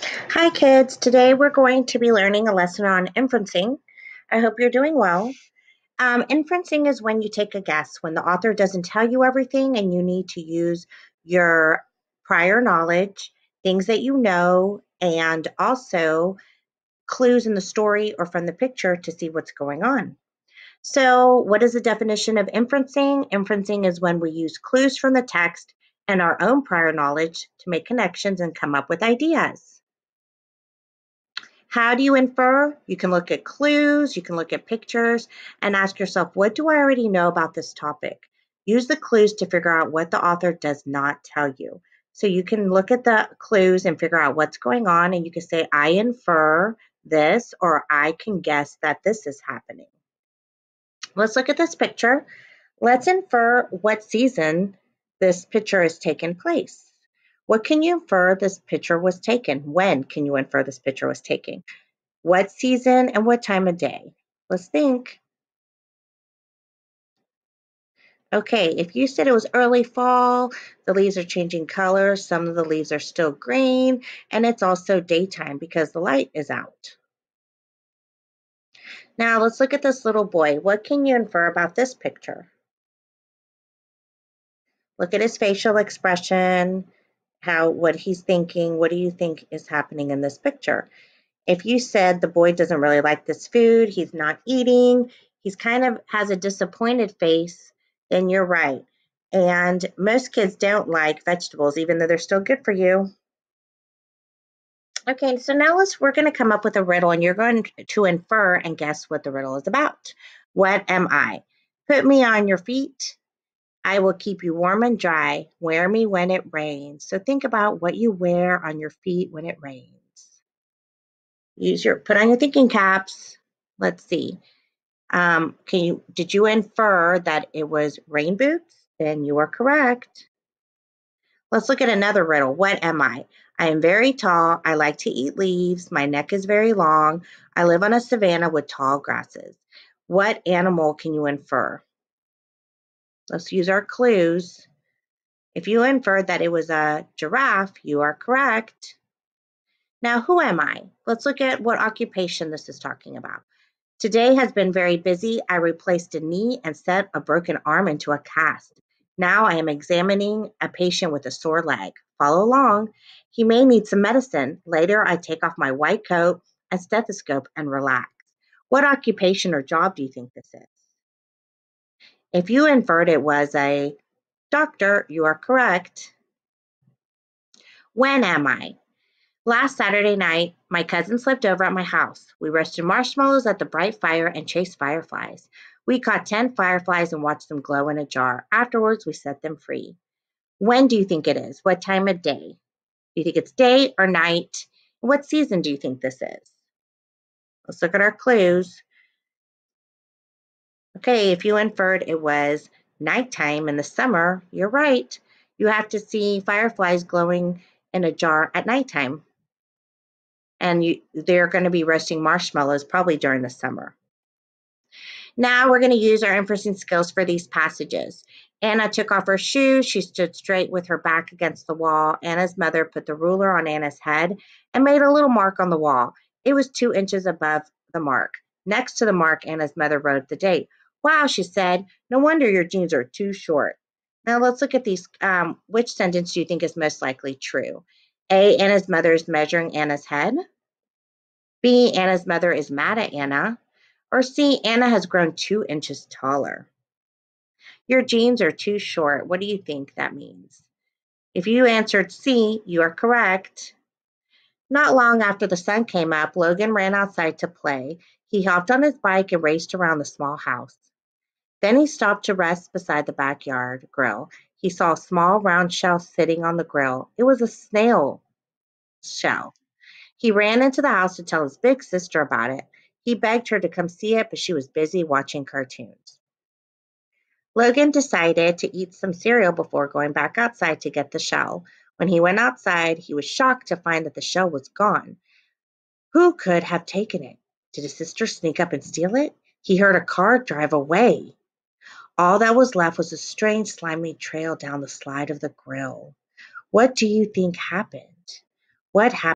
Hi kids, today we're going to be learning a lesson on inferencing. I hope you're doing well. Inferencing is when you take a guess, when the author doesn't tell you everything and you need to use your prior knowledge, things that you know, and also clues in the story or from the picture to see what's going on. So, what is the definition of inferencing? Inferencing is when we use clues from the text and our own prior knowledge to make connections and come up with ideas. How do you infer? You can look at clues, you can look at pictures, and ask yourself, what do I already know about this topic? Use the clues to figure out what the author does not tell you. So you can look at the clues and figure out what's going on, and you can say, I infer this, or I can guess that this is happening. Let's look at this picture. Let's infer what season this picture has taken place. What can you infer this picture was taken? When can you infer this picture was taken? What season and what time of day? Let's think. Okay, if you said it was early fall, the leaves are changing color. Some of the leaves are still green, and it's also daytime because the light is out. Now let's look at this little boy. What can you infer about this picture? Look at his facial expression, what he's thinking. What do you think is happening in this picture? If you said the boy doesn't really like this food, he's not eating, he's kind of has a disappointed face, then you're right. And most kids don't like vegetables, even though they're still good for you. Okay, so now we're going to come up with a riddle, and you're going to infer and guess what the riddle is about. What am I? Put me on your feet. I will keep you warm and dry. Wear me when it rains. So think about what you wear on your feet when it rains. Put on your thinking caps. Let's see. Did you infer that it was rain boots? Then you are correct. Let's look at another riddle. What am I? I am very tall. I like to eat leaves. My neck is very long. I live on a savanna with tall grasses. What animal can you infer? Let's use our clues. If you inferred that it was a giraffe, you are correct. Now, who am I? Let's look at what occupation this is talking about. Today has been very busy. I replaced a knee and set a broken arm into a cast. Now I am examining a patient with a sore leg. Follow along. He may need some medicine. Later, I take off my white coat and stethoscope and relax. What occupation or job do you think this is? If you inferred it was a doctor, you are correct. When am I? Last Saturday night, my cousin slept over at my house. We roasted marshmallows at the bright fire and chased fireflies. We caught 10 fireflies and watched them glow in a jar. Afterwards, we set them free. When do you think it is? What time of day? Do you think it's day or night? What season do you think this is? Let's look at our clues. Okay, if you inferred it was nighttime in the summer, you're right. You have to see fireflies glowing in a jar at nighttime. And they're going to be roasting marshmallows probably during the summer. Now we're going to use our inferencing skills for these passages. Anna took off her shoes. She stood straight with her back against the wall. Anna's mother put the ruler on Anna's head and made a little mark on the wall. It was 2 inches above the mark. Next to the mark, Anna's mother wrote the date. Wow, she said, no wonder your jeans are too short. Now let's look at these. Which sentence do you think is most likely true? A, Anna's mother is measuring Anna's head. B, Anna's mother is mad at Anna. Or C, Anna has grown 2 inches taller. Your jeans are too short. What do you think that means? If you answered C, you are correct. Not long after the sun came up, Logan ran outside to play. He hopped on his bike and raced around the small house. Then he stopped to rest beside the backyard grill. He saw a small round shell sitting on the grill. It was a snail shell. He ran into the house to tell his big sister about it. He begged her to come see it, but she was busy watching cartoons. Logan decided to eat some cereal before going back outside to get the shell. When he went outside, he was shocked to find that the shell was gone. Who could have taken it? Did his sister sneak up and steal it? He heard a car drive away. All that was left was a strange, slimy trail down the slide of the grill. What do you think happened? What happened?